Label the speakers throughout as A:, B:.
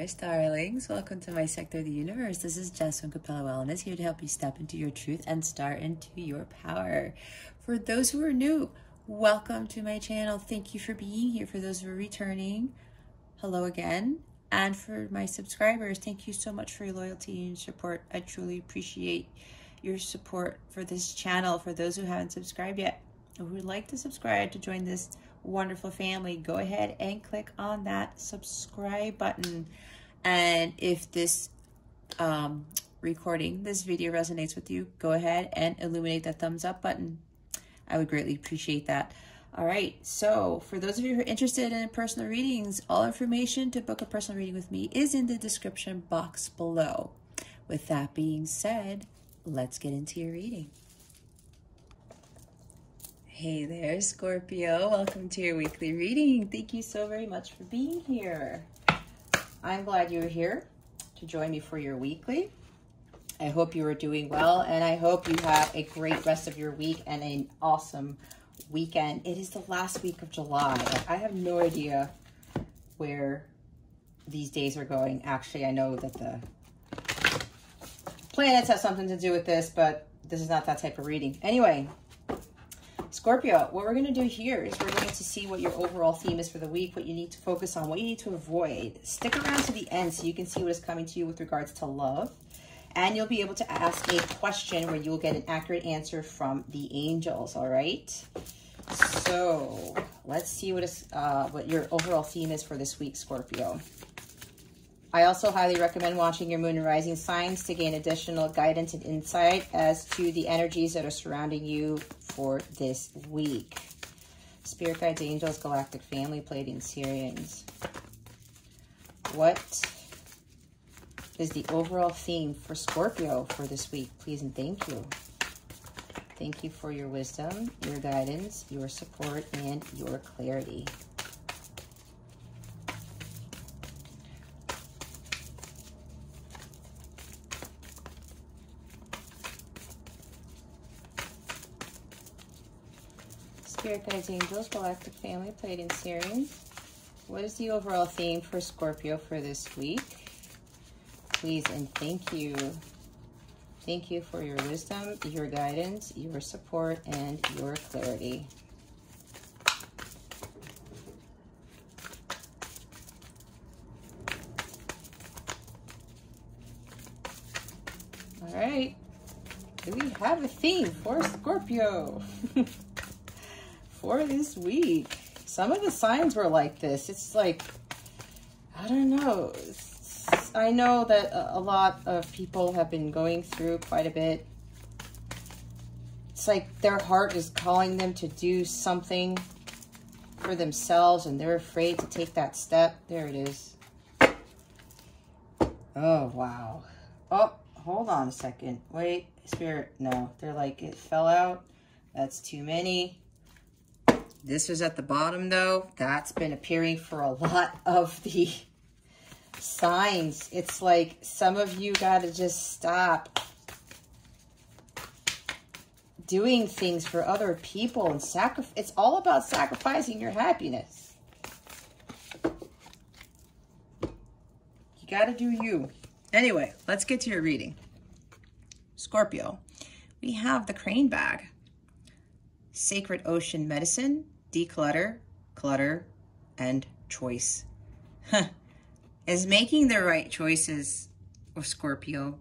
A: Universe, darlings. Welcome to my sector of the universe. This is Jess from Capella Wellness, here to help you step into your truth and start into your power. For those who are new, welcome to my channel. Thank you for being here. For those who are returning, hello again. And for my subscribers, thank you so much for your loyalty and support. I truly appreciate your support for this channel. For those who haven't subscribed yet, who would like to subscribe to join this wonderful family, go ahead and click on that subscribe button. And if this this video resonates with you, go ahead and illuminate that thumbs up button. I would greatly appreciate that. All right, so for those of you who are interested in personal readings, all information to book a personal reading with me is in the description box below. With that being said, let's get into your reading. Hey there, Scorpio. Welcome to your weekly reading. Thank you so very much for being here. I'm glad you're here to join me for your weekly. I hope you are doing well, and I hope you have a great rest of your week and an awesome weekend. It is the last week of July. I have no idea where these days are going. Actually, I know that the planets have something to do with this, but this is not that type of reading. Anyway, Scorpio, what we're going to do here is we're going to see what your overall theme is for the week, what you need to focus on, what you need to avoid. Stick around to the end so you can see what is coming to you with regards to love. And you'll be able to ask a question where you'll get an accurate answer from the angels, all right? So let's see what your overall theme is for this week, Scorpio. I also highly recommend watching your moon and rising signs to gain additional guidance and insight as to the energies that are surrounding you for this week. Spirit guides, angels, galactic family, Pleiadian Sirians. What is the overall theme for Scorpio for this week? Please and thank you. Thank you for your wisdom, your guidance, your support, and your clarity. Spirit guides, angels, galactic family, Pleiadian Sirians. What is the overall theme for Scorpio for this week? Please and thank you. Thank you for your wisdom, your guidance, your support, and your clarity. All right. Do we have a theme for Scorpio? For this week? Some of the signs were like this. It's like, I don't know. I know that a lot of people have been going through quite a bit. It's like their heart is calling them to do something for themselves and they're afraid to take that step. There it is. Oh, wow. Oh, hold on a second. Wait, Spirit, no. They're like, it fell out. That's too many. This was at the bottom, though. That's been appearing for a lot of the signs. It's like some of you got to just stop doing things for other people and sacrifice. It's all about sacrificing your happiness. You got to do you. Anyway, let's get to your reading. Scorpio, we have the crane bag. Sacred ocean medicine, declutter, clutter, and choice. Is making the right choices, of Scorpio,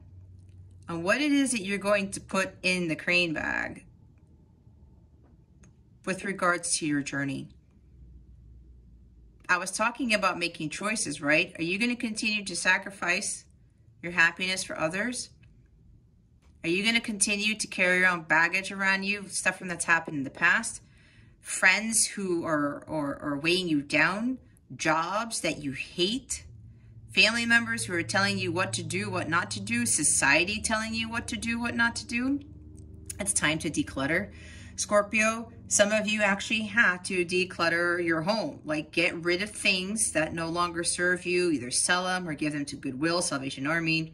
A: on what it is that you're going to put in the crane bag with regards to your journey. I was talking about making choices, right? Are you going to continue to sacrifice your happiness for others? Are you going to continue to carry around baggage around you, stuff from that's happened in the past? Friends who are weighing you down? Jobs that you hate? Family members who are telling you what to do, what not to do? Society telling you what to do, what not to do? It's time to declutter. Scorpio, some of you actually have to declutter your home. Like, get rid of things that no longer serve you. Either sell them or give them to Goodwill, Salvation Army.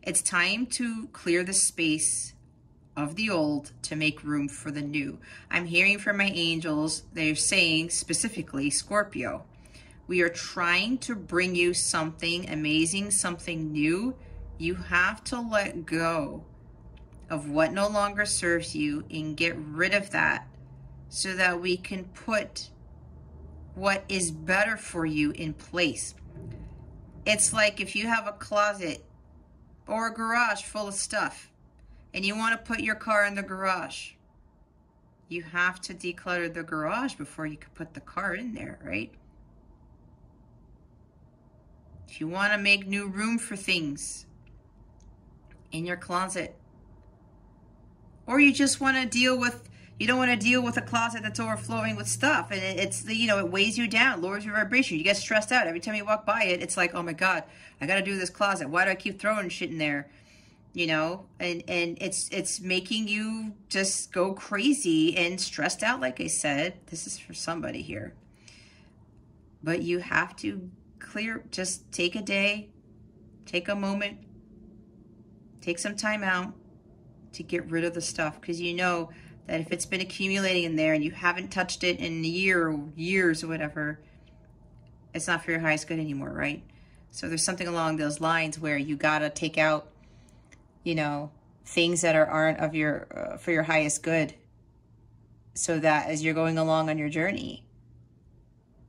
A: It's time to clear the space of the old to make room for the new. I'm hearing from my angels, they're saying specifically, Scorpio, We are trying to bring you something amazing, something new. You have to let go of what no longer serves you and get rid of that so that we can put what is better for you in place. It's like if you have a closet or a garage full of stuff and you want to put your car in the garage, you have to declutter the garage before you can put the car in there, right? If you want to make new room for things in your closet, or you just want to deal with, you don't want to deal with a closet that's overflowing with stuff and it's, you know, it weighs you down, lowers your vibration. You get stressed out every time you walk by it. It's like, oh my God, I got to do this closet. Why do I keep throwing shit in there? You know, and it's making you just go crazy and stressed out. Like I said, this is for somebody here, but you have to clear, just take a day, take a moment, take some time out to get rid of the stuff, because you know that if it's been accumulating in there and you haven't touched it in a year or years or whatever, it's not for your highest good anymore, right? So there's something along those lines where you gotta take out, you know, things that aren't of your for your highest good, so that as you're going along on your journey,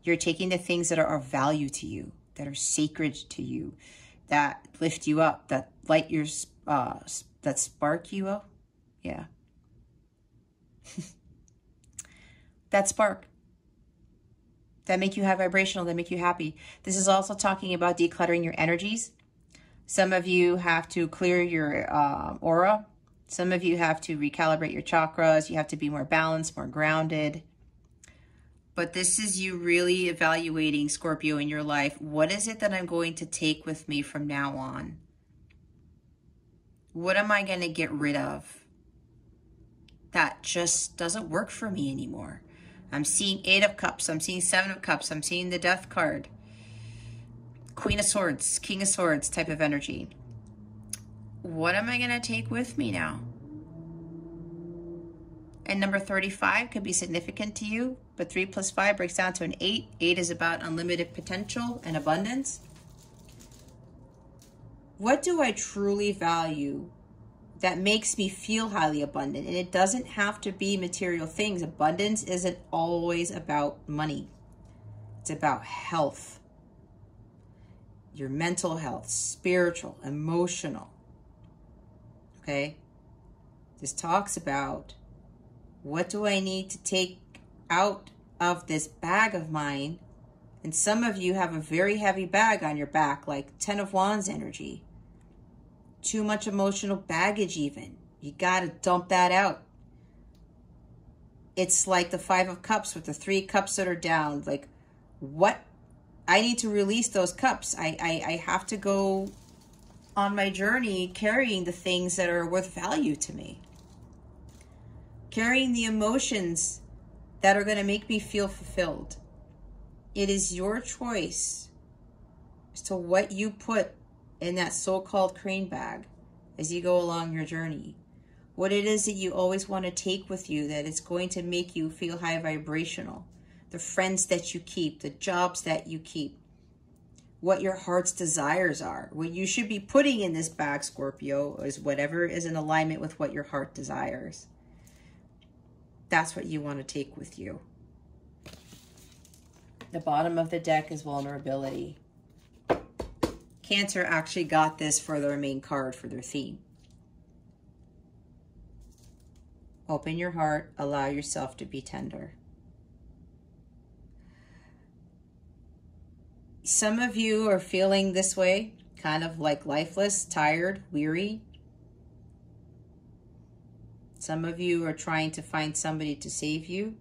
A: you're taking the things that are of value to you, that are sacred to you, that lift you up, that light your that spark you up. Yeah. That spark. That make you high vibrational, that make you happy. This is also talking about decluttering your energies. Some of you have to clear your aura. Some of you have to recalibrate your chakras. You have to be more balanced, more grounded. But this is you really evaluating, Scorpio, in your life. What is it that I'm going to take with me from now on? What am I going to get rid of that just doesn't work for me anymore? I'm seeing 8 of Cups. I'm seeing 7 of Cups. I'm seeing the Death card. Queen of Swords, King of Swords type of energy. What am I going to take with me now? And number 35 could be significant to you, but 3 plus 5 breaks down to an 8. 8 is about unlimited potential and abundance. What do I truly value that makes me feel highly abundant? And it doesn't have to be material things. Abundance isn't always about money. It's about health. Your mental health, spiritual, emotional. Okay? This talks about, what do I need to take out of this bag of mine? And some of you have a very heavy bag on your back, like 10 of Wands energy. Too much emotional baggage even. You got to dump that out. It's like the 5 of Cups with the 3 cups that are down. Like, what? I need to release those cups. I have to go on my journey carrying the things that are worth value to me. Carrying the emotions that are going to make me feel fulfilled. It is your choice as to what you put in that so-called crane bag as you go along your journey. What it is that you always want to take with you that is going to make you feel high vibrational. The friends that you keep, the jobs that you keep, what your heart's desires are. What you should be putting in this bag, Scorpio, is whatever is in alignment with what your heart desires. That's what you want to take with you. The bottom of the deck is vulnerability. Cancer actually got this for their main card for their theme. Open your heart, allow yourself to be tender. Some of you are feeling this way, kind of like lifeless, tired, weary. Some of you are trying to find somebody to save you,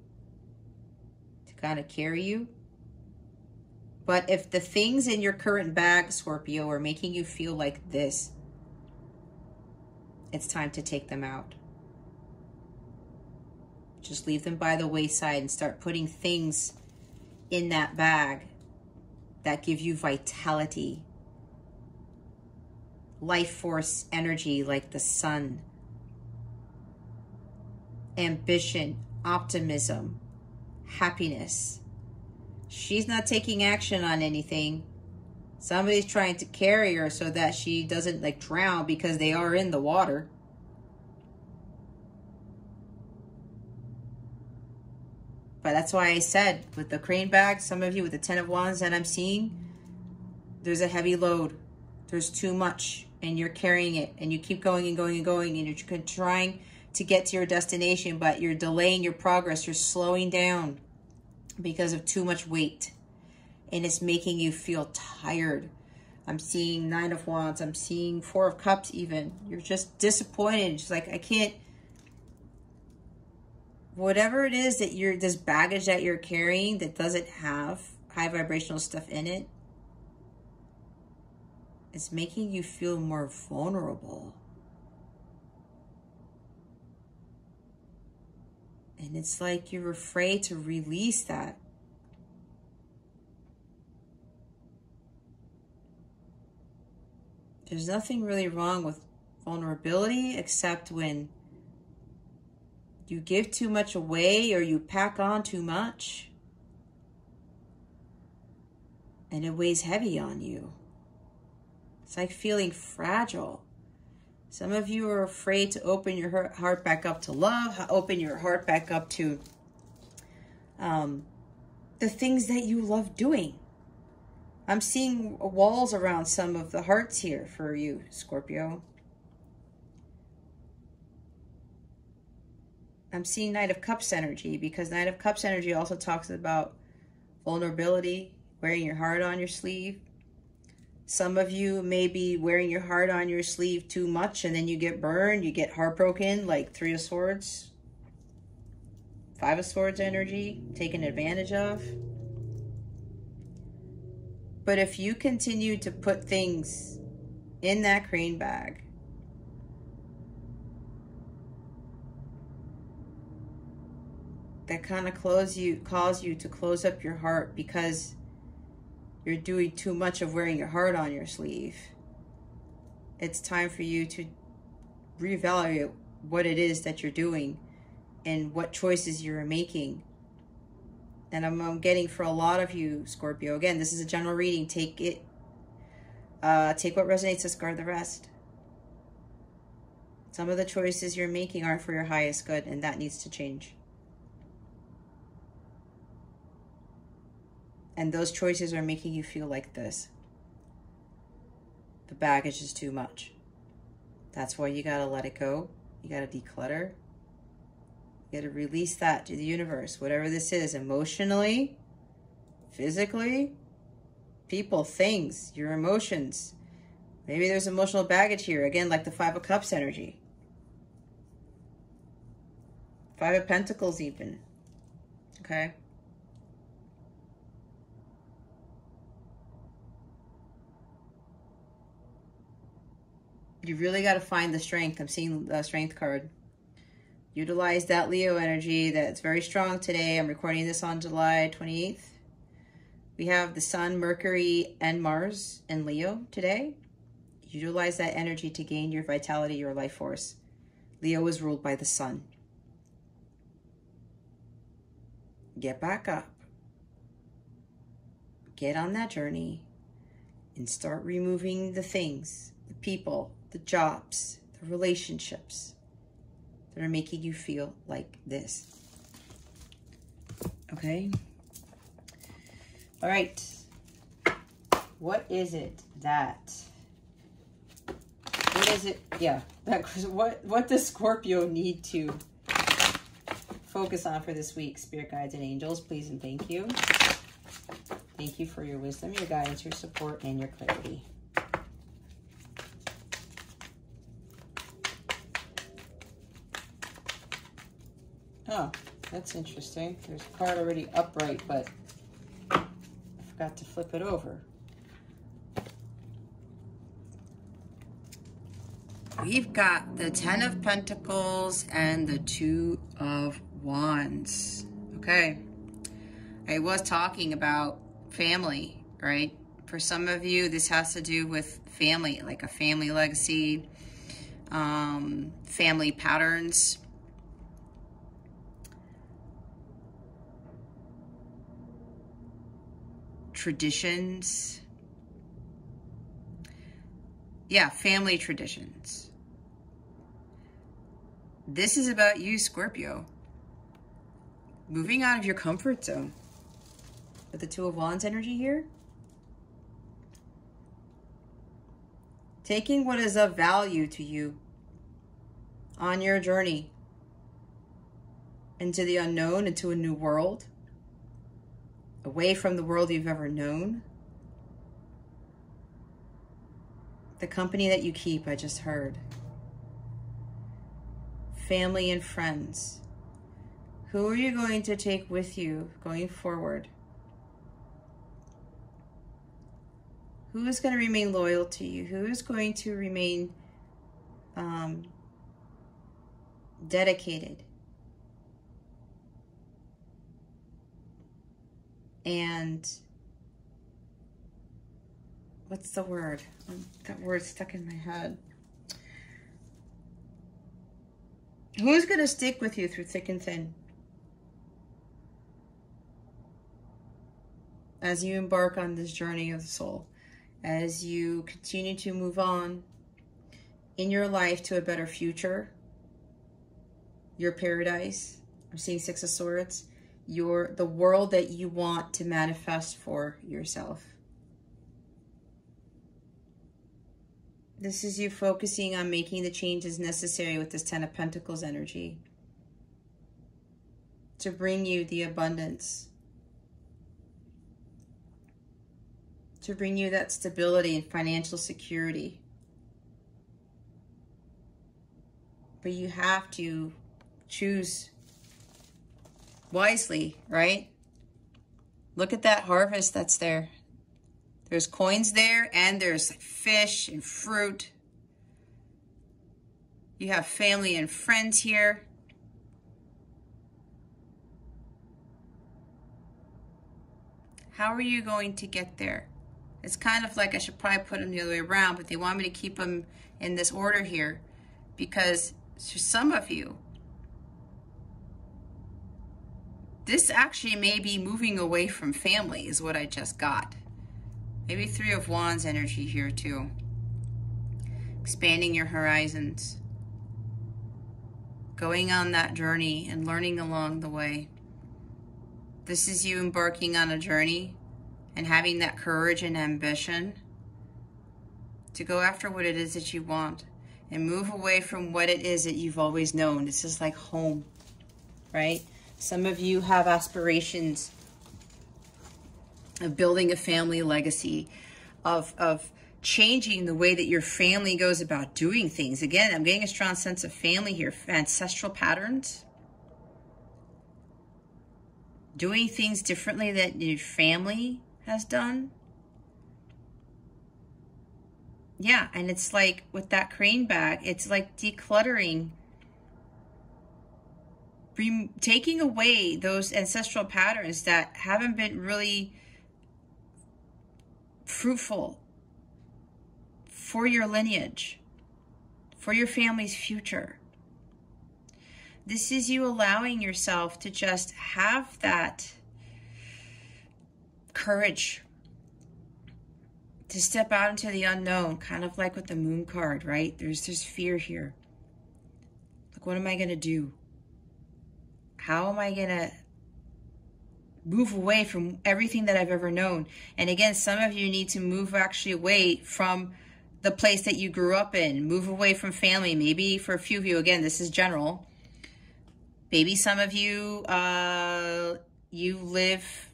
A: to kind of carry you. But if the things in your current bag, Scorpio, are making you feel like this, it's time to take them out. Just leave them by the wayside and start putting things in that bag that give you vitality, life force energy like the sun, ambition, optimism, happiness, She's not taking action on anything. Somebody's trying to carry her so that she doesn't like drown because they are in the water. But that's why I said with the crane bag, some of you with the 10 of Wands that I'm seeing, there's a heavy load. There's too much and you're carrying it and you keep going and going and going and you're trying to get to your destination, but you're delaying your progress. You're slowing down because of too much weight and it's making you feel tired. I'm seeing 9 of Wands. I'm seeing 4 of Cups even. You're just disappointed. Just like, I can't, whatever it is that you're, this baggage that you're carrying that doesn't have high vibrational stuff in it, it's making you feel more vulnerable. And it's like you're afraid to release that. There's nothing really wrong with vulnerability except when you give too much away or you pack on too much and it weighs heavy on you. It's like feeling fragile. Some of you are afraid to open your heart back up to love, open your heart back up to the things that you love doing. I'm seeing walls around some of the hearts here for you, Scorpio. I'm seeing Knight of Cups energy because Knight of Cups energy also talks about vulnerability, wearing your heart on your sleeve. Some of you may be wearing your heart on your sleeve too much and then you get burned, you get heartbroken, like 3 of Swords, 5 of Swords energy, taken advantage of. But if you continue to put things in that crane bag, that kind of cause you to close up your heart because you're doing too much of wearing your heart on your sleeve, it's time for you to reevaluate what it is that you're doing and what choices you're making. And I'm getting for a lot of you, Scorpio, again, this is a general reading. Take it, take what resonates, discard the rest. Some of the choices you're making aren't for your highest good, and that needs to change. And those choices are making you feel like this. The baggage is too much. That's why you gotta let it go. You gotta declutter. You gotta release that to the universe, whatever this is, emotionally, physically, people, things, your emotions. Maybe there's emotional baggage here. Again, like the 5 of Cups energy. 5 of Pentacles even. Okay? You really got to find the strength. I'm seeing the strength card. Utilize that Leo energy that's very strong today. I'm recording this on July 28th. We have the Sun, Mercury, and Mars in Leo today. Utilize that energy to gain your vitality, your life force. Leo is ruled by the Sun. Get back up. Get on that journey and start removing the things, the people, the jobs, the relationships that are making you feel like this. Okay? All right. What is it that... What is it? Yeah. What does Scorpio need to focus on for this week? Spirit guides and angels, please and thank you. Thank you for your wisdom, your guidance, your support, and your clarity. Oh, that's interesting. There's a card already upright, but I forgot to flip it over. We've got the 10 of Pentacles and the 2 of Wands. Okay. I was talking about family, right? For some of you, this has to do with family, like a family legacy, family patterns. traditions. Yeah, family traditions. This is about you, Scorpio. Moving out of your comfort zone. With the Two of Wands energy here. Taking what is of value to you on your journey into the unknown, into a new world, away from the world you've ever known. The company that you keep, I just heard. Family and friends. Who are you going to take with you going forward? Who is going to remain loyal to you? Who is going to remain dedicated? And what's the word? That word's stuck in my head. Who's going to stick with you through thick and thin? As you embark on this journey of the soul. As you continue to move on in your life to a better future. Your paradise. I'm seeing Six of Swords. The world that you want to manifest for yourself. This is you focusing on making the changes necessary with this Ten of Pentacles energy to bring you the abundance, to bring you that stability and financial security. But you have to choose wisely, right? Look at that harvest that's there. There's coins there, and there's fish and fruit. You have family and friends here. How are you going to get there? It's kind of like I should probably put them the other way around, but they want me to keep them in this order here because for some of you, this actually may be moving away from family is what I just got. Maybe Three of Wands energy here too. Expanding your horizons. Going on that journey and learning along the way. This is you embarking on a journey and having that courage and ambition to go after what it is that you want and move away from what it is that you've always known. This is like home, right? Some of you have aspirations of building a family legacy, of changing the way that your family goes about doing things. Again, I'm getting a strong sense of family here, ancestral patterns. Doing things differently that your family has done. Yeah, and it's like with that crane bag, it's like decluttering, taking away those ancestral patterns that haven't been really fruitful for your lineage, for your family's future. This is you allowing yourself to just have that courage to step out into the unknown, kind of like with the Moon card, right? There's fear here. Like, what am I going to do? How am I going to move away from everything that I've ever known? And again, some of you need to move actually away from the place that you grew up in. Move away from family. Maybe for a few of you, again, this is general. Maybe some of you, you live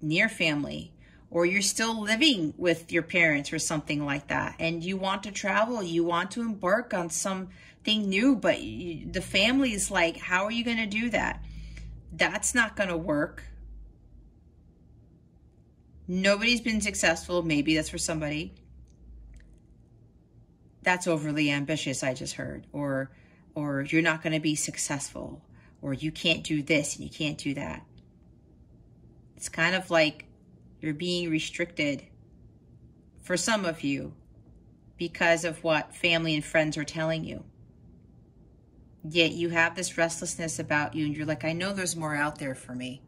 A: near family, or you're still living with your parents or something like that, and you want to travel, you want to embark on something new, but the family is like, how are you going to do that? That's not going to work. Nobody's been successful. Maybe that's for somebody. That's overly ambitious, I just heard. Or you're not going to be successful. Or you can't do this and you can't do that. It's kind of like you're being restricted for some of you because of what family and friends are telling you. Yet you have this restlessness about you and you're like, I know there's more out there for me.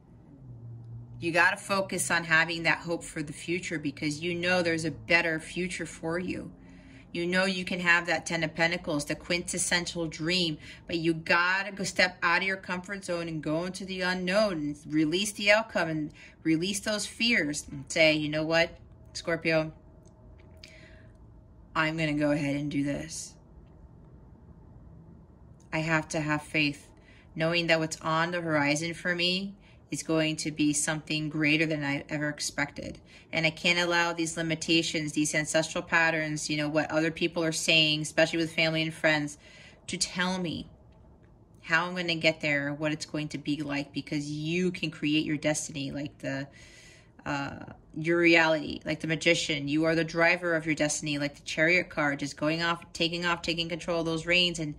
A: You got to focus on having that hope for the future, because you know there's a better future for you. You know you can have that 10 of Pentacles, the quintessential dream, but you got to go step out of your comfort zone and go into the unknown and release the outcome and release those fears and say, you know what, Scorpio, I'm going to go ahead and do this. I have to have faith, knowing that what's on the horizon for me is going to be something greater than I ever expected. And I can't allow these limitations, these ancestral patterns, you know, what other people are saying, especially with family and friends, to tell me how I'm going to get there, what it's going to be like, because you can create your destiny, like your reality, like the magician. You are the driver of your destiny, like the Chariot card, just going off, taking control of those reins, and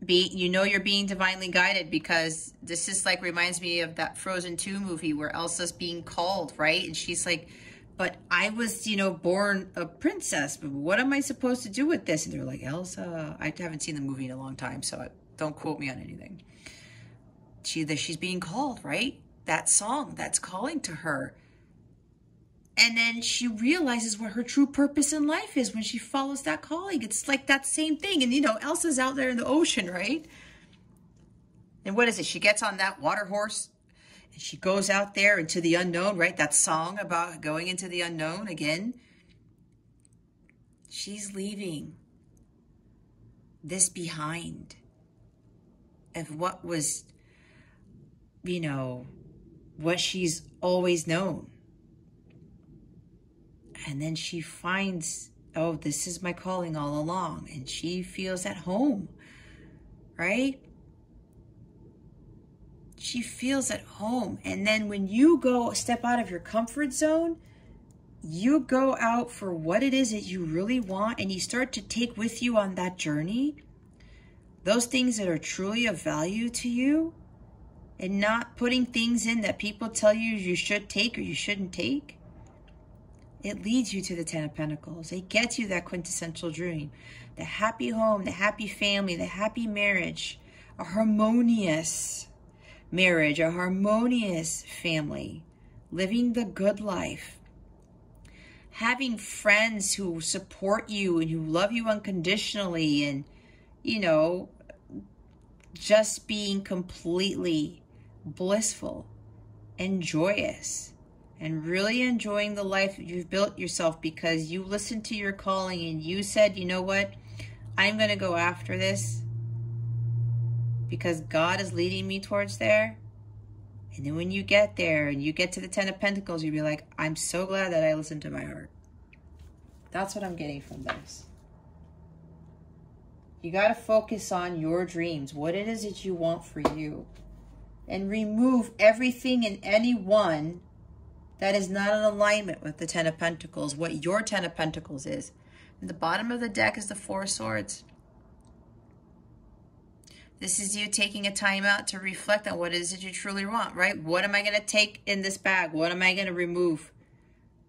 A: you know you're being divinely guided, because this is like, reminds me of that Frozen 2 movie where Elsa's being called, right? And she's like, but I was, you know, born a princess, but what am I supposed to do with this? And they're like, Elsa, I haven't seen the movie in a long time, so don't quote me on anything. She's being called, right? That song, that's calling to her. And then she realizes what her true purpose in life is when she follows that calling. It's like that same thing. And, you know, Elsa's out there in the ocean, right? And what is it? She gets on that water horse and she goes out there into the unknown, right? That song about going into the unknown again. She's leaving this behind of what was, you know, what she's always known. And then she finds, oh, this is my calling all along. And she feels at home, right? She feels at home. And then when you go step out of your comfort zone, you go out for what it is that you really want, and you start to take with you on that journey those things that are truly of value to you, and not putting things in that people tell you you should take or you shouldn't take. It leads you to the 10 of Pentacles. It gets you that quintessential dream. The happy home, the happy family, the happy marriage, a harmonious marriage, a harmonious family, living the good life, having friends who support you and who love you unconditionally, and, you know, just being completely blissful and joyous. And really enjoying the life you've built yourself, because you listened to your calling and you said, you know what, I'm going to go after this because God is leading me towards there. And then when you get there and you get to the 10 of Pentacles, you'll be like, I'm so glad that I listened to my heart. That's what I'm getting from this. You got to focus on your dreams, what it is that you want for you, and remove everything and anyone that is not in alignment with the 10 of Pentacles, what your 10 of Pentacles is. And the bottom of the deck is the 4 of Swords. This is you taking a time out to reflect on what it is that you truly want, right? What am I going to take in this bag? What am I going to remove?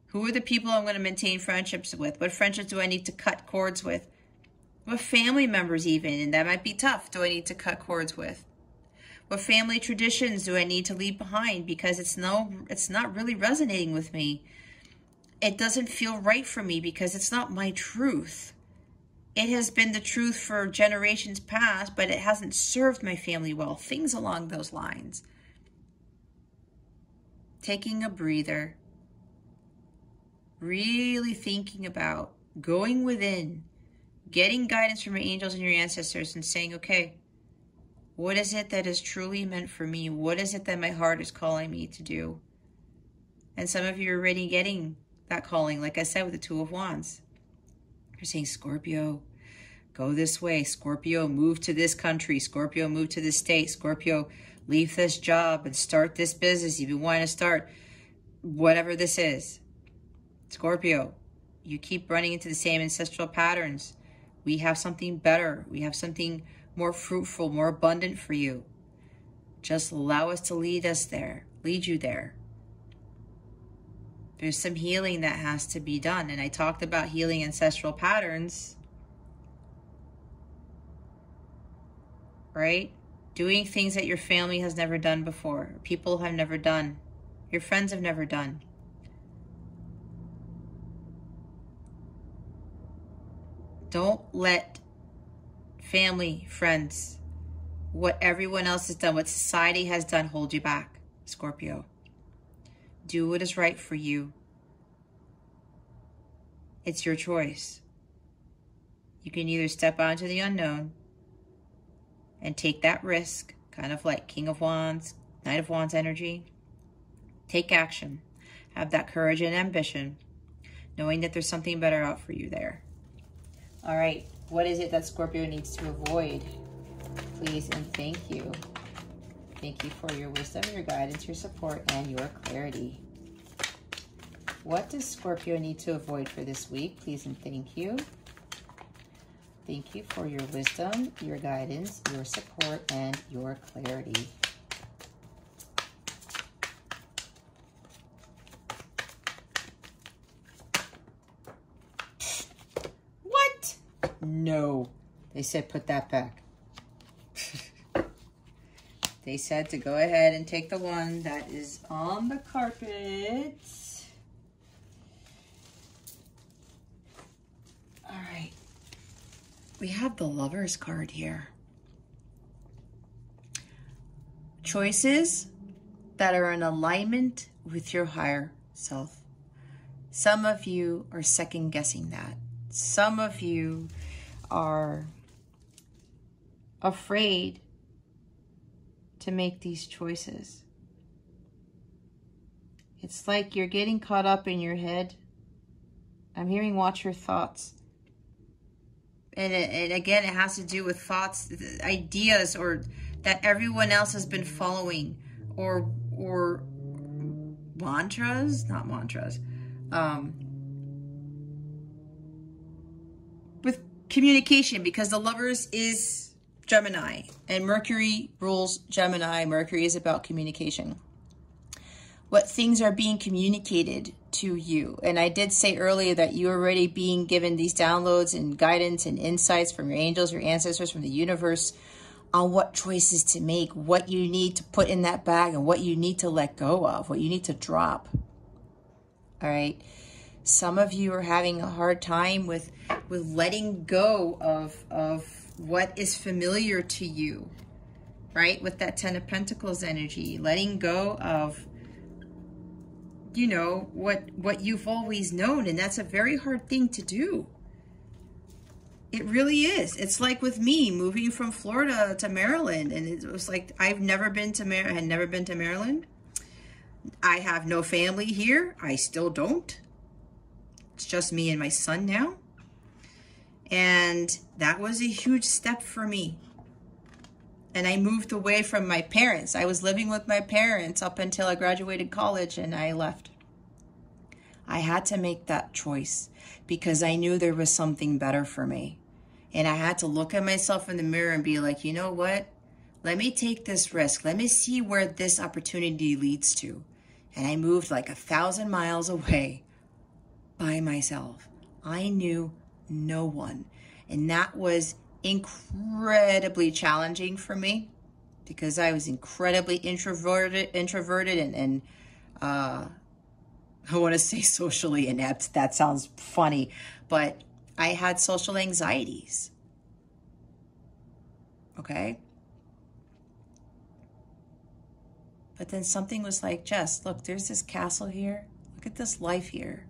A: Who are the people I'm going to maintain friendships with? What friendships do I need to cut cords with? What family members even, and that might be tough, do I need to cut cords with? What family traditions do I need to leave behind because it's not really resonating with me? It doesn't feel right for me because it's not my truth. It has been the truth for generations past, but it hasn't served my family well. Things along those lines. Taking a breather. Really thinking about going within, getting guidance from your angels and your ancestors and saying, okay, what is it that is truly meant for me? What is it that my heart is calling me to do? And some of you are already getting that calling, like I said, with the 2 of Wands. You're saying, Scorpio, go this way. Scorpio, move to this country. Scorpio, move to this state. Scorpio, leave this job and start this business. You've been wanting to start whatever this is. Scorpio, you keep running into the same ancestral patterns. We have something better. We have something more fruitful, more abundant for you. Just allow us to lead you there. There's some healing that has to be done. And I talked about healing ancestral patterns, right? Doing things that your family has never done before, people have never done. your friends have never done. Don't let family, friends, what everyone else has done, what society has done, hold you back, Scorpio. Do what is right for you. It's your choice. You can either step out into the unknown and take that risk, kind of like King of Wands, Knight of Wands energy. Take action. Have that courage and ambition, knowing that there's something better out for you there. All right, what is it that Scorpio needs to avoid? Please and thank you. Thank you for your wisdom, your guidance, your support, and your clarity. What does Scorpio need to avoid for this week? Please and thank you. Thank you for your wisdom, your guidance, your support, and your clarity. What? No. They said put that back. They said to go ahead and take the one that is on the carpet. All right. We have the Lovers card here. Choices that are in alignment with your higher self. Some of you are second guessing that. Some of you are afraid to make these choices. It's like you're getting caught up in your head. I'm hearing watch your thoughts. And again, it has to do with thoughts, ideas, or that everyone else has been following, or mantras, not mantras, with communication, because the Lovers is Gemini, and Mercury rules Gemini. Mercury is about communication. What things are being communicated to you. And I did say earlier that you're already being given these downloads and guidance and insights from your angels, your ancestors, from the universe on what choices to make, what you need to put in that bag, and what you need to let go of, what you need to drop. All right. Some of you are having a hard time with letting go of what is familiar to you, right? With that Ten of Pentacles energy, letting go of, you know, what you've always known. And that's a very hard thing to do. It really is. It's like with me moving from Florida to Maryland. And it was like, I've never been to Maryland. I have no family here. I still don't. It's just me and my son now. And that was a huge step for me. And I moved away from my parents. I was living with my parents up until I graduated college, and I left. I had to make that choice because I knew there was something better for me. And I had to look at myself in the mirror and be like, you know what? Let me take this risk. Let me see where this opportunity leads to. And I moved like 1,000 miles away by myself. I knew no one. And that was incredibly challenging for me because I was incredibly introverted and I want to say socially inept. That sounds funny, but I had social anxieties. Okay. But then something was like, Jess, look, there's this castle here. Look at this life here.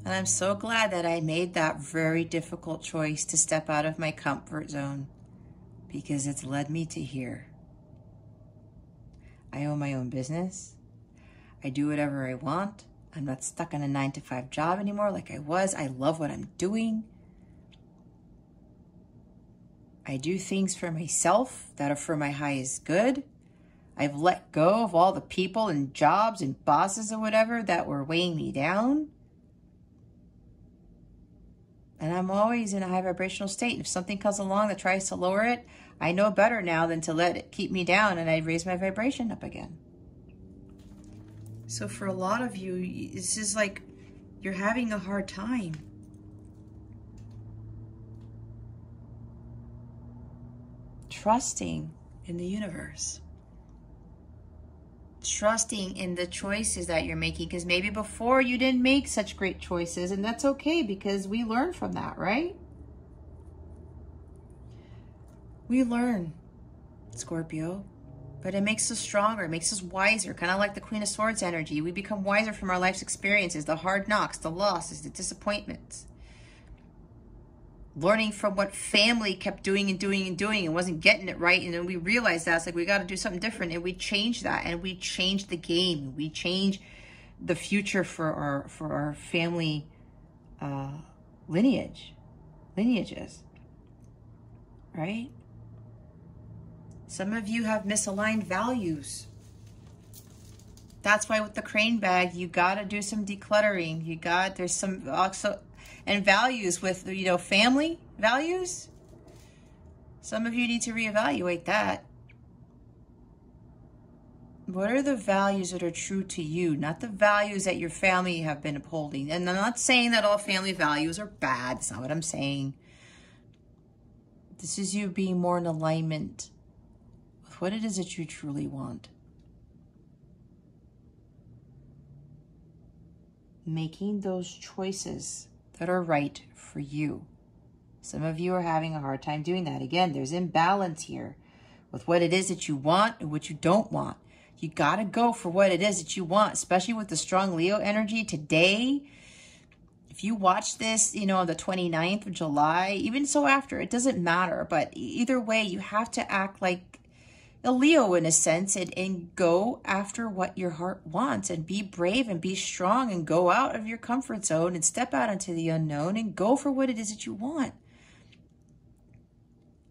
A: And I'm so glad that I made that very difficult choice to step out of my comfort zone because it's led me to here. I own my own business. I do whatever I want. I'm not stuck in a 9-to-5 job anymore like I was. I love what I'm doing. I do things for myself that are for my highest good. I've let go of all the people and jobs and bosses or whatever that were weighing me down. And I'm always in a high vibrational state. If something comes along that tries to lower it, I know better now than to let it keep me down, and I raise my vibration up again. So for a lot of you, this is like you're having a hard time. Trusting in the universe. trusting in the choices that you're making, because maybe before you didn't make such great choices, and that's okay because we learn from that, right? We learn, Scorpio, but it makes us stronger, it makes us wiser, kind of like the Queen of Swords energy. We become wiser from our life's experiences, the hard knocks, the losses, the disappointments. Learning from what family kept doing and doing and doing and wasn't getting it right. And then we realized that it's like, we got to do something different. And we change that, and we change the game. We change the future for our family lineages, right? Some of you have misaligned values. That's why with the crane bag, you got to do some decluttering. There's some also, and values with, you know, family values. Some of you need to reevaluate that. What are the values that are true to you, not the values that your family have been upholding? And I'm not saying that all family values are bad. That's not what I'm saying. This is you being more in alignment with what it is that you truly want. Making those choices that are right for you. Some of you are having a hard time doing that. Again, there's imbalance here with what it is that you want and what you don't want. You got to go for what it is that you want, especially with the strong Leo energy today. If you watch this, you know, on the 29th of July, even so after, it doesn't matter. But either way, you have to act like a Leo in a sense, and go after what your heart wants, and be brave and be strong, and go out of your comfort zone and step out into the unknown and go for what it is that you want.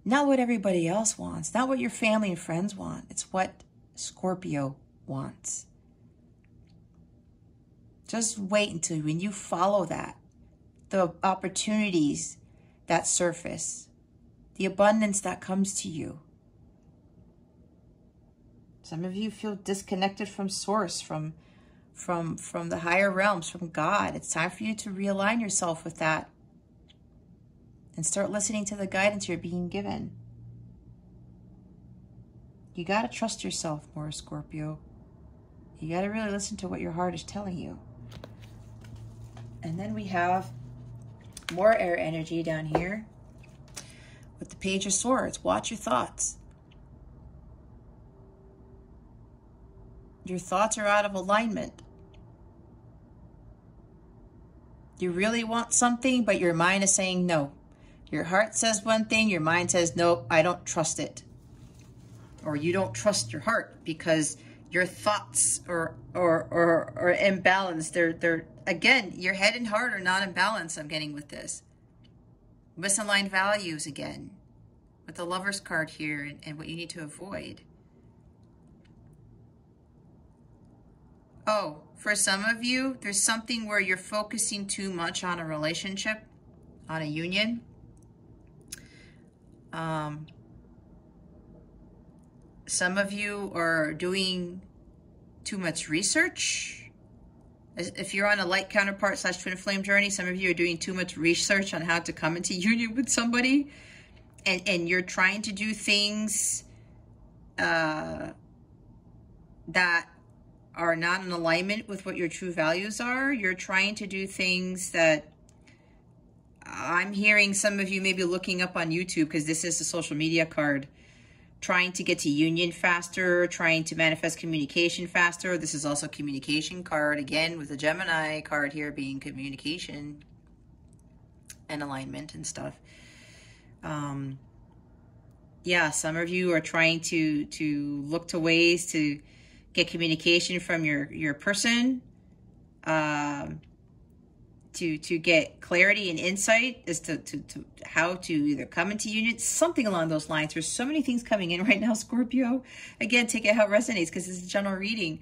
A: Not what everybody else wants, not what your family and friends want. It's what Scorpio wants. Just wait until when you follow that, the opportunities that surface, the abundance that comes to you. Some of you feel disconnected from source, from the higher realms, from God. It's time for you to realign yourself with that and start listening to the guidance you're being given. You got to trust yourself more, Scorpio. You got to really listen to what your heart is telling you. And then we have more air energy down here with the Page of Swords. Watch your thoughts. Your thoughts are out of alignment. You really want something, but your mind is saying no. Your heart says one thing, your mind says, nope, I don't trust it. Or you don't trust your heart because your thoughts are imbalanced. They're again, your head and heart are not in balance, I'm getting with this. Misaligned values again. With the Lover's card here and what you need to avoid. Oh, for some of you, there's something where you're focusing too much on a relationship, on a union. Some of you are doing too much research. If you're on a light counterpart / twin flame journey, some of you are doing too much research on how to come into union with somebody. And you're trying to do things that are not in alignment with what your true values are. You're trying to do things that I'm hearing some of you maybe looking up on YouTube, because this is a social media card, trying to get to union faster, trying to manifest communication faster. This is also a communication card, again, with the Gemini card here being communication and alignment and stuff. Yeah, some of you are trying to look to ways to get communication from your person, to get clarity and insight as to how to either come into union, something along those lines. There's so many things coming in right now, Scorpio. Again, take it how it resonates, because it's a general reading.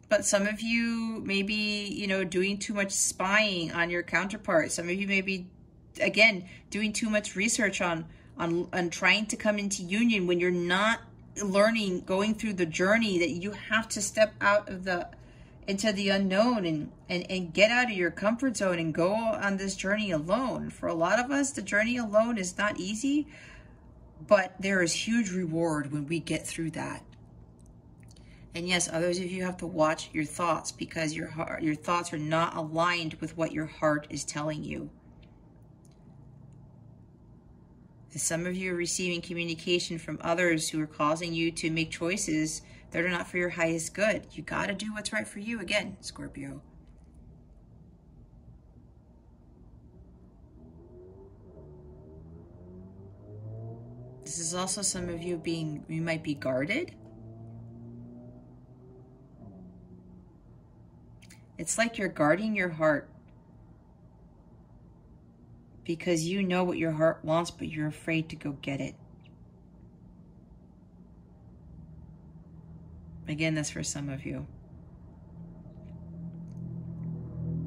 A: But some of you may be, you know, doing too much spying on your counterpart. Some of you may be, again, doing too much research on trying to come into union when you're not learning, going through the journey that you have to step out of into the unknown and get out of your comfort zone and go on this journey alone. For a lot of us, the journey alone is not easy, but there is huge reward when we get through that. And yes, others of you have to watch your thoughts, because your thoughts are not aligned with what your heart is telling you. And some of you are receiving communication from others who are causing you to make choices that are not for your highest good. You got to do what's right for you again, Scorpio. This is also some of you you might be guarded. It's like you're guarding your heart because you know what your heart wants, but you're afraid to go get it. Again, that's for some of you.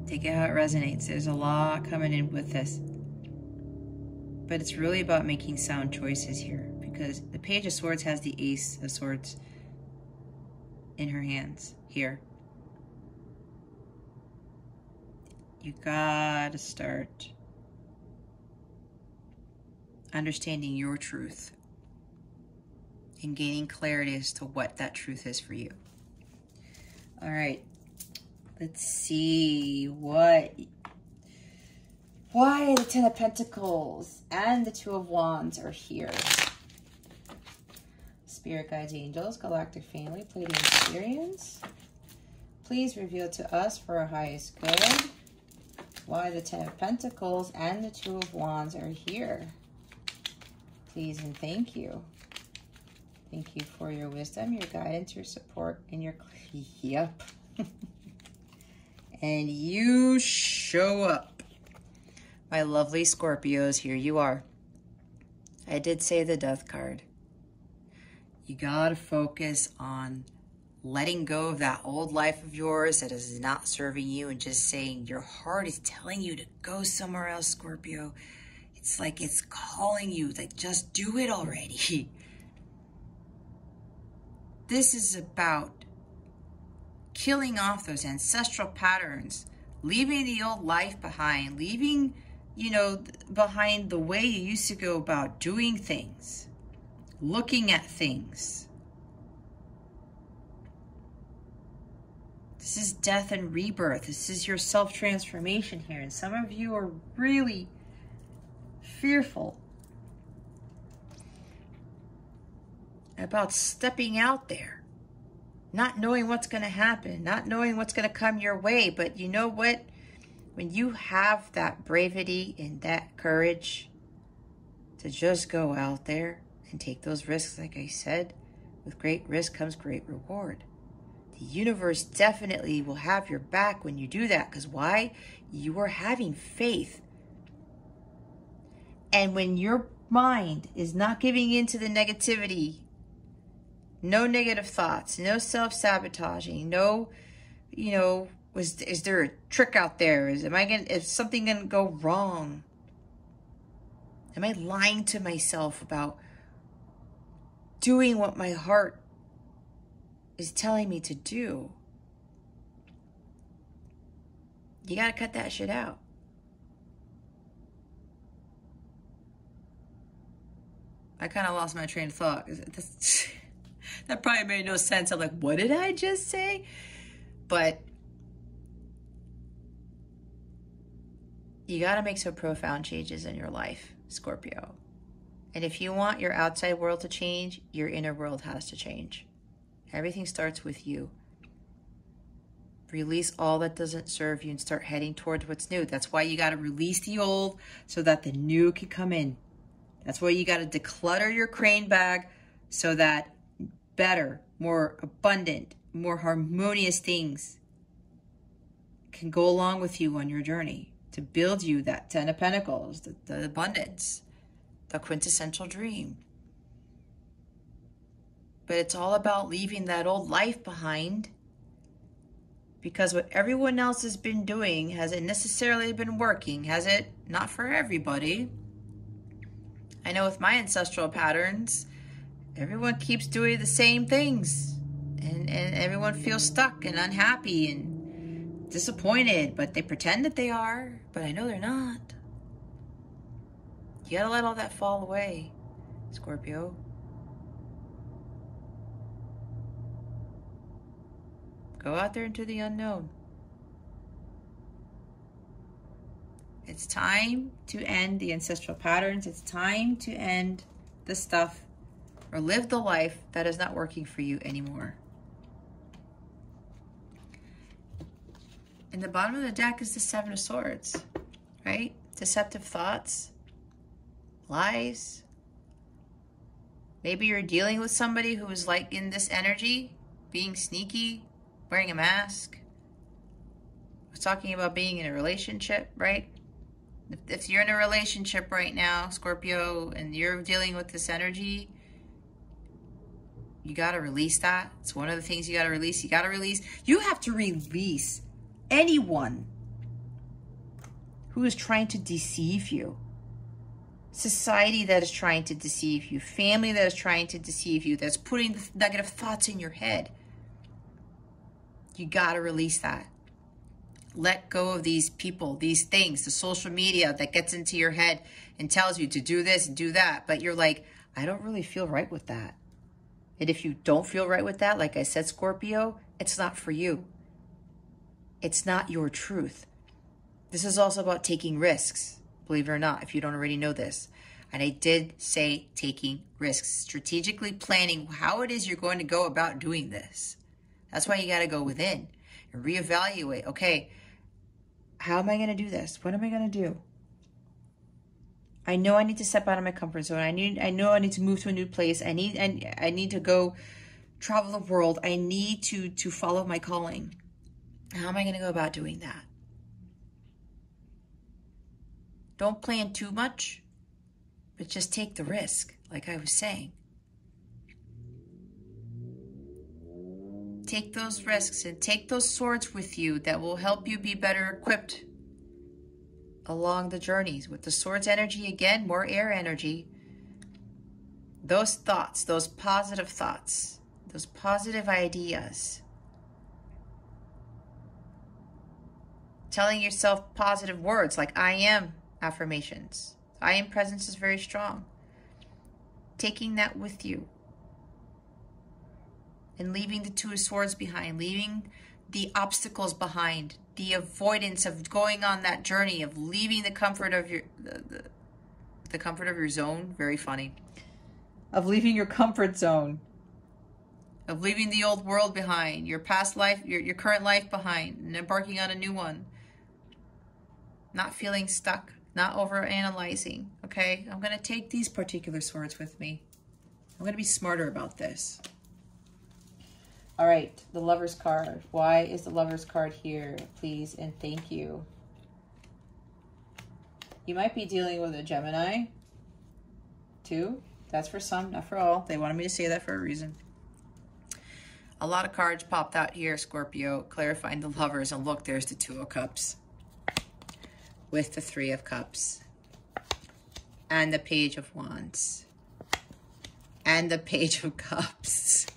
A: Take it how it resonates. There's a lot coming in with this. But it's really about making sound choices here, because the Page of Swords has the Ace of Swords in her hands here. You gotta start understanding your truth and gaining clarity as to what that truth is for you. All right, let's see why the Ten of Pentacles and the Two of Wands are here. Spirit guides, angels, galactic family, Pleiadian experience. Please reveal to us for our highest good why the Ten of Pentacles and the Two of Wands are here. Please and thank you. Thank you for your wisdom, your guidance, your support, and your... Yep. And you show up. My lovely Scorpios, here you are. I did say the Death card. You gotta focus on letting go of that old life of yours that is not serving you and just saying your heart is telling you to go somewhere else, Scorpio. It's like it's calling you, like just do it already. This is about killing off those ancestral patterns, leaving the old life behind, leaving, you know, behind the way you used to go about doing things, looking at things. This is death and rebirth. This is your self-transformation here. And some of you are really fearful about stepping out there, not knowing what's going to happen, not knowing what's going to come your way. But you know what? When you have that bravery and that courage to just go out there and take those risks, like I said, with great risk comes great reward. The universe definitely will have your back when you do that. Because why? You are having faith. And when your mind is not giving in to the negativity, no negative thoughts, no self-sabotaging, no, you know, is there a trick out there? Is something gonna go wrong? Am I lying to myself about doing what my heart is telling me to do? You gotta cut that shit out. I kind of lost my train of thought. That probably made no sense. I'm like, what did I just say? But you got to make some profound changes in your life, Scorpio. And if you want your outside world to change, your inner world has to change. Everything starts with you. Release all that doesn't serve you and start heading towards what's new. That's why you got to release the old so that the new can come in. That's why you got to declutter your crane bag so that better, more abundant, more harmonious things can go along with you on your journey to build you that Ten of Pentacles, the abundance, the quintessential dream. But it's all about leaving that old life behind, because what everyone else has been doing hasn't necessarily been working, has it? Not for everybody. I know with my ancestral patterns, everyone keeps doing the same things, and everyone feels stuck and unhappy and disappointed, but they pretend that they are, but I know they're not. You gotta let all that fall away, Scorpio. Go out there into the unknown. It's time to end the ancestral patterns. It's time to end the stuff or live the life that is not working for you anymore. And the bottom of the deck is the Seven of Swords, right? Deceptive thoughts, lies. Maybe you're dealing with somebody who is like in this energy, being sneaky, wearing a mask. We're talking about being in a relationship, right? If you're in a relationship right now, Scorpio, and you're dealing with this energy, you got to release that. It's one of the things you got to release. You have to release anyone who is trying to deceive you. Society that is trying to deceive you. Family that is trying to deceive you. That's putting negative thoughts in your head. You got to release that. Let go of these people, these things, the social media that gets into your head and tells you to do this and do that. But you're like, I don't really feel right with that. And if you don't feel right with that, like I said, Scorpio, it's not for you. It's not your truth. This is also about taking risks, believe it or not, if you don't already know this. And I did say taking risks, strategically planning how it is you're going to go about doing this. That's why you got to go within and reevaluate. Okay, how am I going to do this? What am I going to do? I know I need to step out of my comfort zone. I know I need to move to a new place. I need to go travel the world. I need to follow my calling. How am I going to go about doing that? Don't plan too much, but just take the risk, like I was saying. Take those risks and take those swords with you that will help you be better equipped along the journeys. With the swords energy, again, more air energy. Those thoughts, those positive thoughts, those positive ideas. Telling yourself positive words like I am affirmations. I am presence is very strong. Taking that with you. And leaving the Two of Swords behind, leaving the obstacles behind, the avoidance of going on that journey, of leaving the comfort of your the comfort of your zone. Very funny. Of leaving your comfort zone, of leaving the old world behind, your past life, your current life behind, and embarking on a new one. Not feeling stuck, not over analyzing. Okay, I'm going to take these particular swords with me. I'm going to be smarter about this. All right, the Lover's card. Why is the Lover's card here? Please and thank you. You might be dealing with a Gemini, too. That's for some, not for all. They wanted me to say that for a reason. A lot of cards popped out here, Scorpio, clarifying the Lovers. And look, there's the Two of Cups with the Three of Cups and the Page of Wands and the Page of Cups.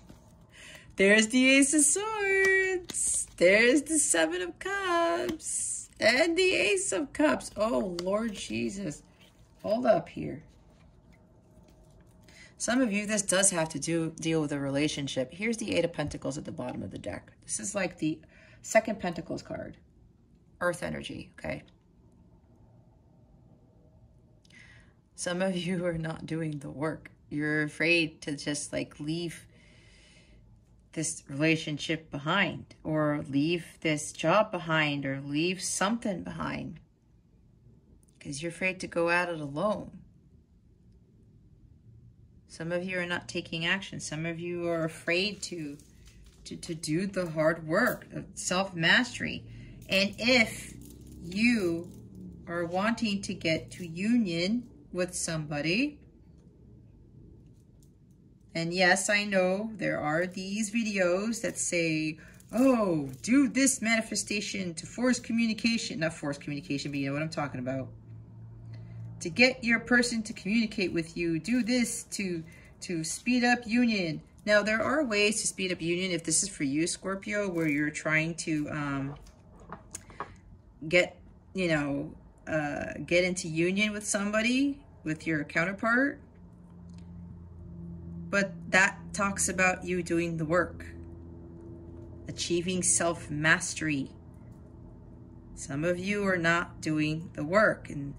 A: There's the Ace of Swords. There's the Seven of Cups. And the Ace of Cups. Oh, Lord Jesus. Hold up here. Some of you, this does have to deal with a relationship. Here's the Eight of Pentacles at the bottom of the deck. This is like the second Pentacles card. Earth energy, okay? Some of you are not doing the work. You're afraid to just like leave this relationship behind, or leave this job behind, or leave something behind, because you're afraid to go at it alone. Some of you are not taking action. Some of you are afraid to do the hard work of self-mastery. And if you are wanting to get to union with somebody, and yes, I know there are these videos that say, oh, do this manifestation to force communication. Not force communication, but you know what I'm talking about. To get your person to communicate with you, do this to speed up union. Now, there are ways to speed up union if this is for you, Scorpio, where you're trying to get into union with somebody, with your counterpart. But that talks about you doing the work. achieving self-mastery. Some of you are not doing the work, and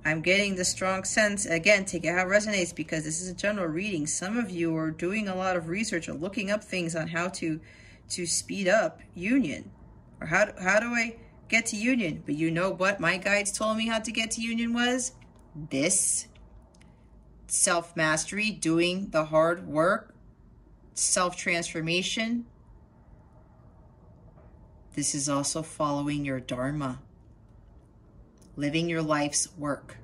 A: I'm getting the strong sense, again, take it how it resonates, because this is a general reading. Some of you are doing a lot of research or looking up things on how to speed up union, or how do I get to union? But you know what my guides told me how to get to union was this: self-mastery, doing the hard work, self-transformation. This is also following your dharma, living your life's work.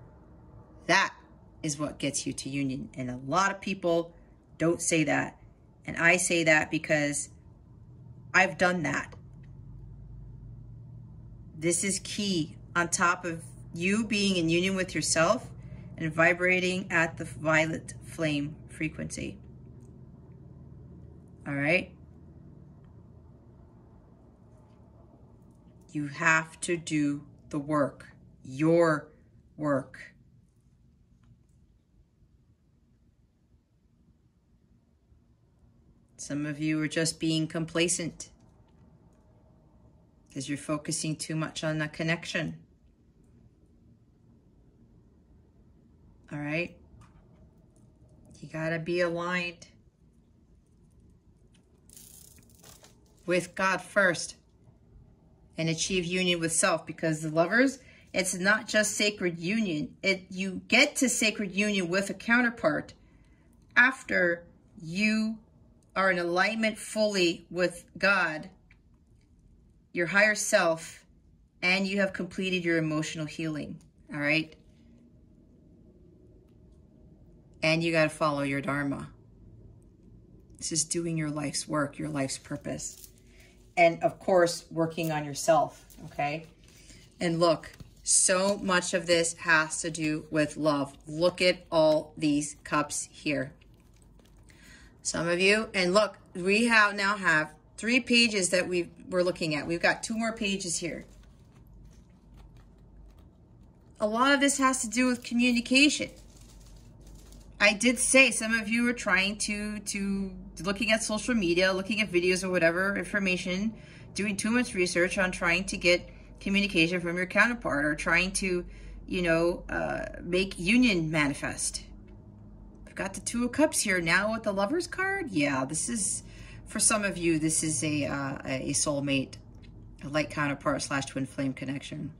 A: That is what gets you to union. And a lot of people don't say that. And I say that because I've done that. This is key, on top of you being in union with yourself and vibrating at the violet flame frequency. All right? You have to do the work, your work. Some of you are just being complacent because you're focusing too much on the connection. All right? You gotta be aligned with God first and achieve union with self, because the lovers, it's not just sacred union. You get to sacred union with a counterpart after you are in alignment fully with God, your higher self, and you have completed your emotional healing. All right? And you got to follow your dharma. This is doing your life's work, your life's purpose. And of course, working on yourself, okay? And look, so much of this has to do with love. Look at all these cups here. Some of you, and look, we now have 3 pages that we're looking at. We've got 2 more pages here. A lot of this has to do with communication. I did say some of you are trying to looking at social media, looking at videos or whatever information, doing too much research on trying to get communication from your counterpart, or trying to, make union manifest. We've got the 2 of Cups here now with the Lover's card. Yeah, this is, for some of you, this is a soulmate, a light counterpart / twin flame connection.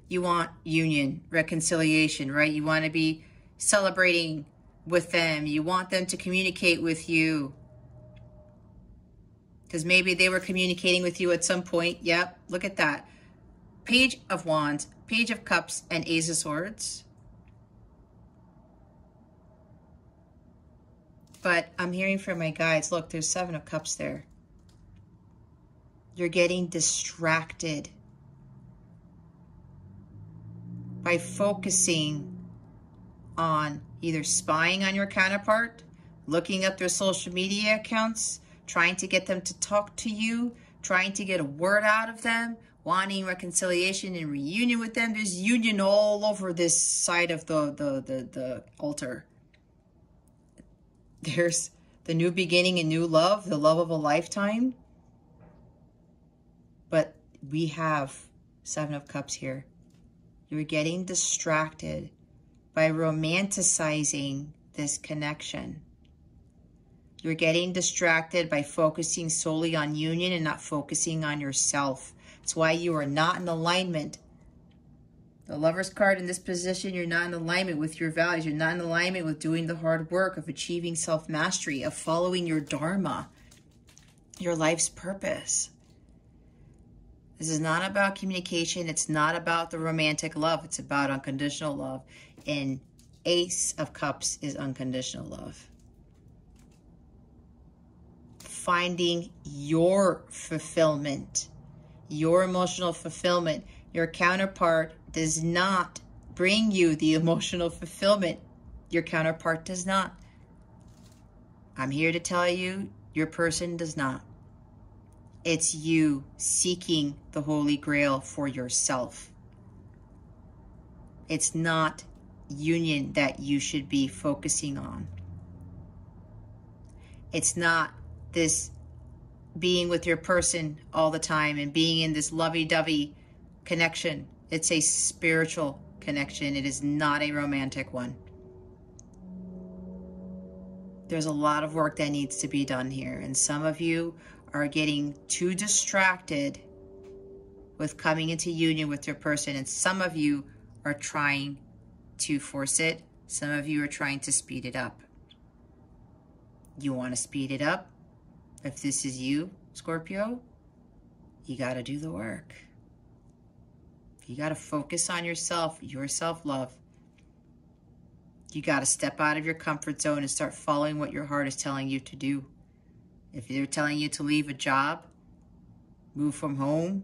A: You want union, reconciliation, right? You want to be celebrating with them. You want them to communicate with you, because maybe they were communicating with you at some point. Yep, look at that. Page of Wands, Page of Cups, and Ace of Swords. But I'm hearing from my guides, look, there's 7 of Cups there. You're getting distracted by focusing on either spying on your counterpart, looking up their social media accounts, trying to get them to talk to you, trying to get a word out of them, wanting reconciliation and reunion with them. There's union all over this side of the altar. There's the new beginning and new love, the love of a lifetime. But we have 7 of Cups here. You're getting distracted by romanticizing this connection. You're getting distracted by focusing solely on union and not focusing on yourself. That's why you are not in alignment. The Lover's card in this position, you're not in alignment with your values. You're not in alignment with doing the hard work of achieving self-mastery, of following your dharma, your life's purpose. This is not about communication. It's not about the romantic love. It's about unconditional love. And Ace of Cups is unconditional love. Finding your fulfillment, your emotional fulfillment. Your counterpart does not bring you the emotional fulfillment. Your counterpart does not. I'm here to tell you, your person does not. It's you seeking the Holy Grail for yourself. It's not union that you should be focusing on. It's not this being with your person all the time and being in this lovey-dovey connection. It's a spiritual connection. It is not a romantic one. There's a lot of work that needs to be done here. And some of you are getting too distracted with coming into union with your person. And some of you are trying to force it. Some of you are trying to speed it up. You want to speed it up? If this is you, Scorpio, you got to do the work. You got to focus on yourself, your self-love. You got to step out of your comfort zone and start following what your heart is telling you to do. If they're telling you to leave a job, move from home,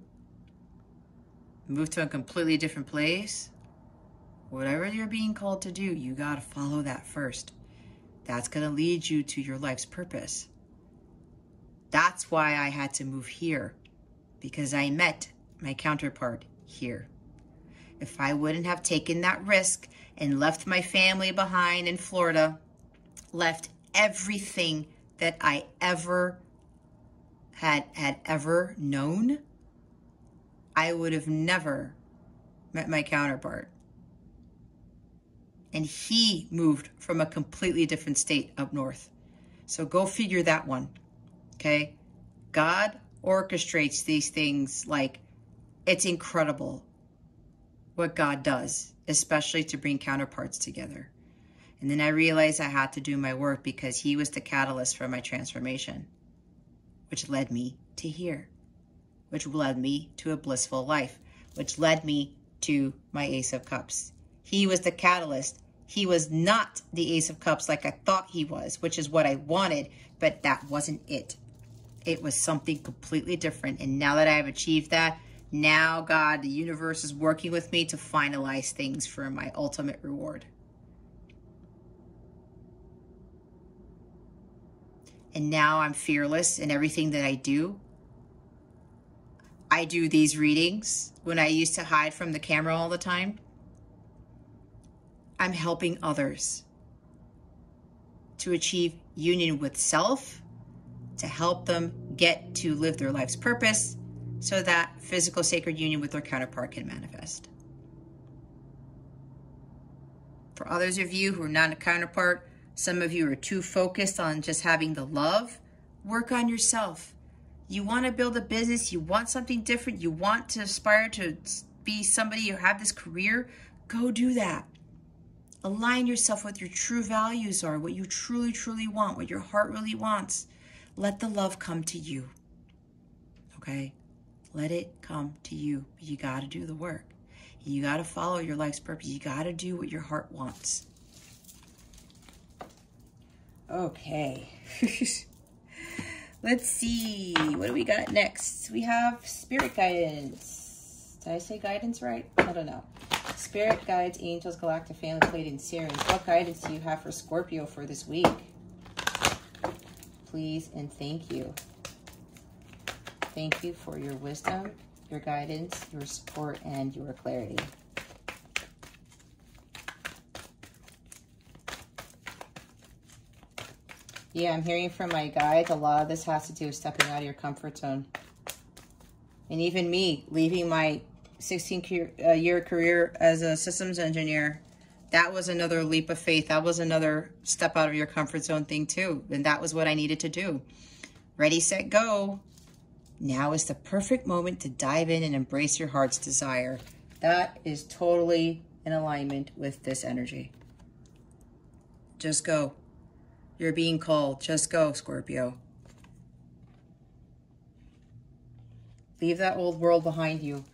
A: move to a completely different place, whatever you're being called to do, you got to follow that first. That's going to lead you to your life's purpose. That's why I had to move here, because I met my counterpart here. If I wouldn't have taken that risk and left my family behind in Florida, left everything that I ever had ever known, I would have never met my counterpart. And he moved from a completely different state up north. So go figure that one, okay? God orchestrates these things like it's incredible what God does, especially to bring counterparts together. And then I realized I had to do my work because he was the catalyst for my transformation, which led me to here, which led me to a blissful life, which led me to my Ace of Cups. He was the catalyst. He was not the Ace of Cups like I thought he was, which is what I wanted, but that wasn't it. It was something completely different. And now that I have achieved that, now God, the universe is working with me to finalize things for my ultimate reward. And now I'm fearless in everything that I do. I do these readings when I used to hide from the camera all the time. I'm helping others to achieve union with self, to help them get to live their life's purpose so that physical sacred union with their counterpart can manifest. For others of you who are not a counterpart, some of you are too focused on just having the love. Work on yourself. You want to build a business, you want something different, you want to aspire to be somebody or have this career, go do that. Align yourself with your true values are, what you truly, truly want, what your heart really wants. Let the love come to you, okay? Let it come to you. But you got to do the work. You got to follow your life's purpose. You got to do what your heart wants. Okay. Let's see. What do we got next? We have spirit guidance. Did I say guidance right? I don't know. Spirit guides, angels, galactic family, Pleiadian Sirians. What guidance do you have for Scorpio for this week? Please and thank you. Thank you for your wisdom, your guidance, your support, and your clarity. Yeah, I'm hearing from my guides, a lot of this has to do with stepping out of your comfort zone. And even me, leaving my 16-year career as a systems engineer, that was another leap of faith. That was another step out of your comfort zone thing too. And that was what I needed to do. Ready, set, go. Now is the perfect moment to dive in and embrace your heart's desire. That is totally in alignment with this energy. Just go. You're being called. Just go, Scorpio. Leave that old world behind you.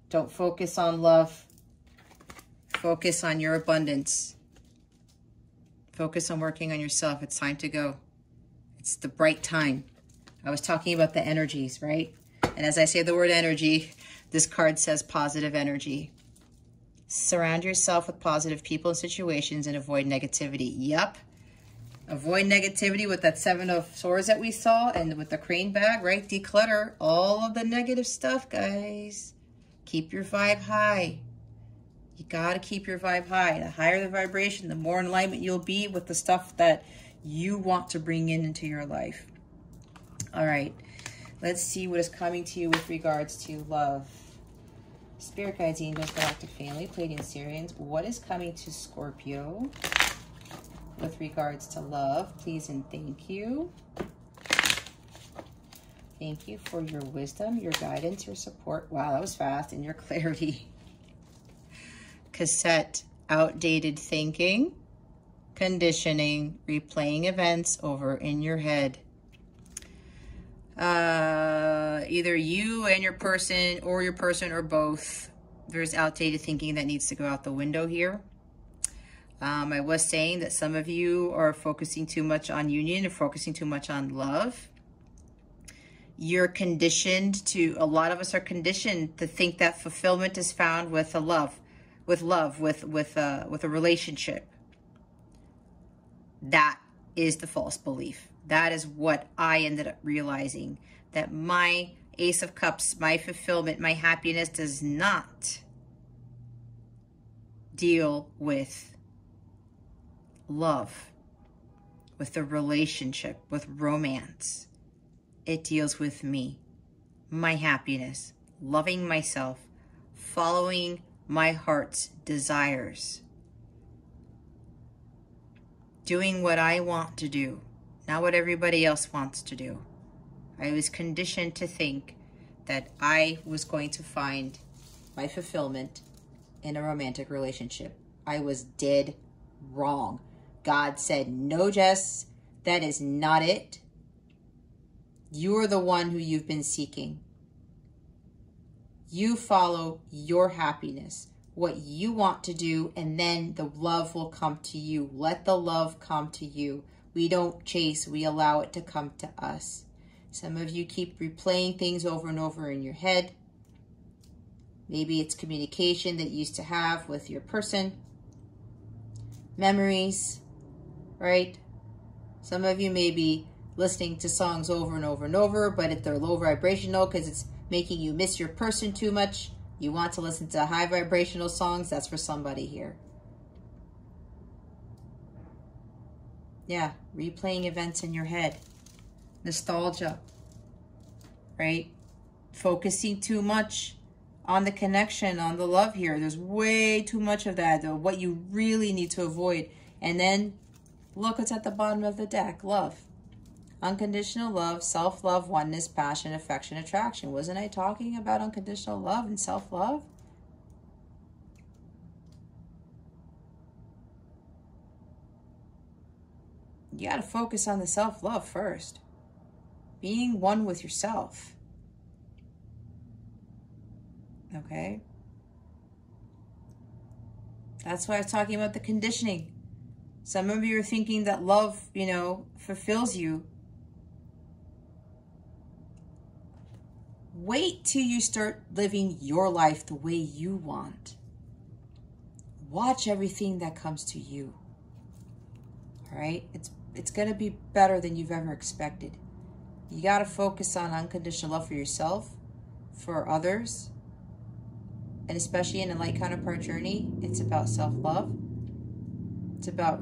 A: Don't focus on love. Focus on your abundance. Focus on working on yourself. It's time to go. It's the bright time. I was talking about the energies, right? And as I say the word energy, this card says positive energy. Surround yourself with positive people and situations and avoid negativity. Yep. Avoid negativity with that 7 of Swords that we saw and with the crane bag, right? Declutter all of the negative stuff, guys. Keep your vibe high. You got to keep your vibe high. The higher the vibration, the more in alignment you'll be with the stuff that you want to bring into your life. All right, let's see what is coming to you with regards to love. Spirit guides, angels, galactic family, Pleiadian Sirians. What is coming to Scorpio with regards to love? Please and thank you. Thank you for your wisdom, your guidance, your support. Wow, that was fast. And your clarity. Cassette, outdated thinking, conditioning, replaying events over in your head. Either you and your person or both. There's outdated thinking that needs to go out the window here. I was saying that some of you are focusing too much on union and focusing too much on love. You're conditioned to, a lot of us are conditioned to think that fulfillment is found with a with a relationship. That is the false belief. That is what I ended up realizing, that my Ace of Cups, my fulfillment, my happiness does not deal with love, with a relationship, with romance. It deals with me, my happiness, loving myself, following my heart's desires, doing what I want to do, not what everybody else wants to do. I was conditioned to think that I was going to find my fulfillment in a romantic relationship. I was dead wrong. God said, no, Jess, that is not it. You're the one who you've been seeking. You follow your happiness, what you want to do, and then the love will come to you. Let the love come to you. We don't chase, we allow it to come to us. Some of you keep replaying things over and over in your head. Maybe it's communication that you used to have with your person. Memories, right? Some of you may be listening to songs over and over and over, but if they're low vibrational because it's making you miss your person too much, you want to listen to high vibrational songs, that's for somebody here. Yeah, replaying events in your head. Nostalgia, right? Focusing too much on the connection, on the love here. There's way too much of that, though. What you really need to avoid. And then look what's at the bottom of the deck. Love. Unconditional love, self-love, oneness, passion, affection, attraction. Wasn't I talking about unconditional love and self-love? You got to focus on the self-love first. Being one with yourself. Okay? That's why I was talking about the conditioning. Some of you are thinking that love, you know, fulfills you. Wait till you start living your life the way you want. Watch everything that comes to you. All right? It's going to be better than you've ever expected. You got to focus on unconditional love for yourself, for others, and especially in a light counterpart journey, it's about self-love. It's about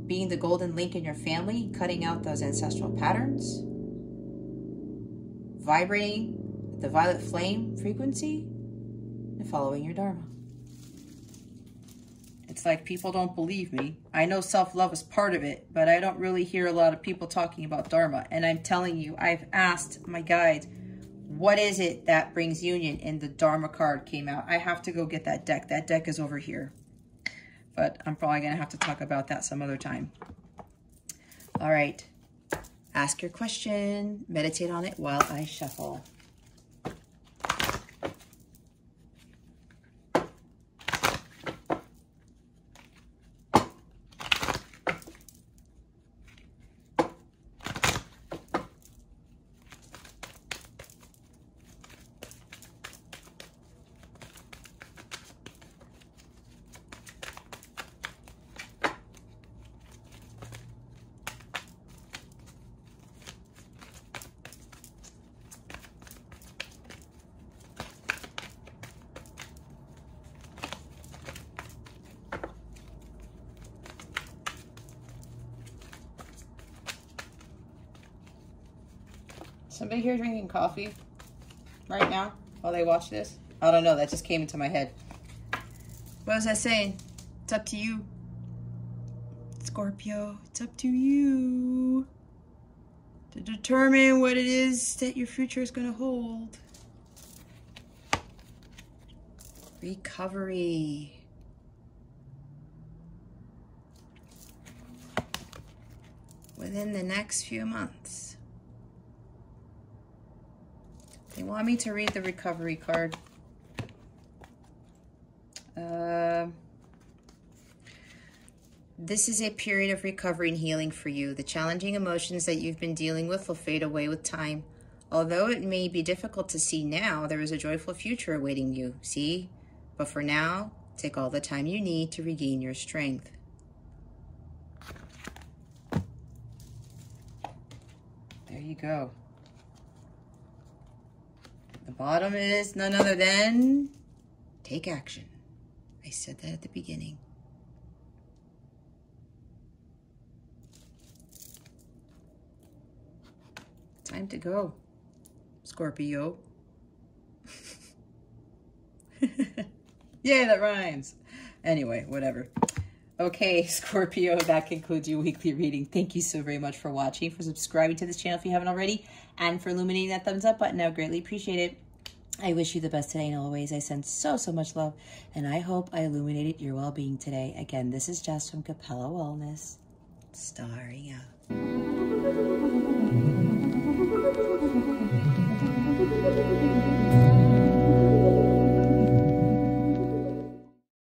A: being the golden link in your family, cutting out those ancestral patterns, vibrating the violet flame frequency, and following your dharma. It's like people don't believe me. I know self-love is part of it, but I don't really hear a lot of people talking about dharma. And I'm telling you, I've asked my guides, what is it that brings union? And the dharma card came out. I have to go get that deck. That deck is over here. But I'm probably going to have to talk about that some other time. All right. Ask your question. Meditate on it while I shuffle. Somebody here drinking coffee right now while they watch this? I don't know. That just came into my head. What was I saying? It's up to you. Scorpio, it's up to you to determine what it is that your future is going to hold. Recovery. Within the next few months. They want me to read the recovery card. This is a period of recovery and healing for you. The challenging emotions that you've been dealing with will fade away with time. Although it may be difficult to see now, there is a joyful future awaiting you. See? But for now, take all the time you need to regain your strength. There you go. The bottom is none other than take action. I said that at the beginning. Time to go, Scorpio. Yay, that rhymes. Anyway, whatever. Okay, Scorpio, that concludes your weekly reading. Thank you so very much for watching, for subscribing to this channel if you haven't already, and for illuminating that thumbs up button. I greatly appreciate it. I wish you the best today, and always I send so much love, and I hope I illuminated your well-being today. Again, this is Jess from Capella Wellness, starring out.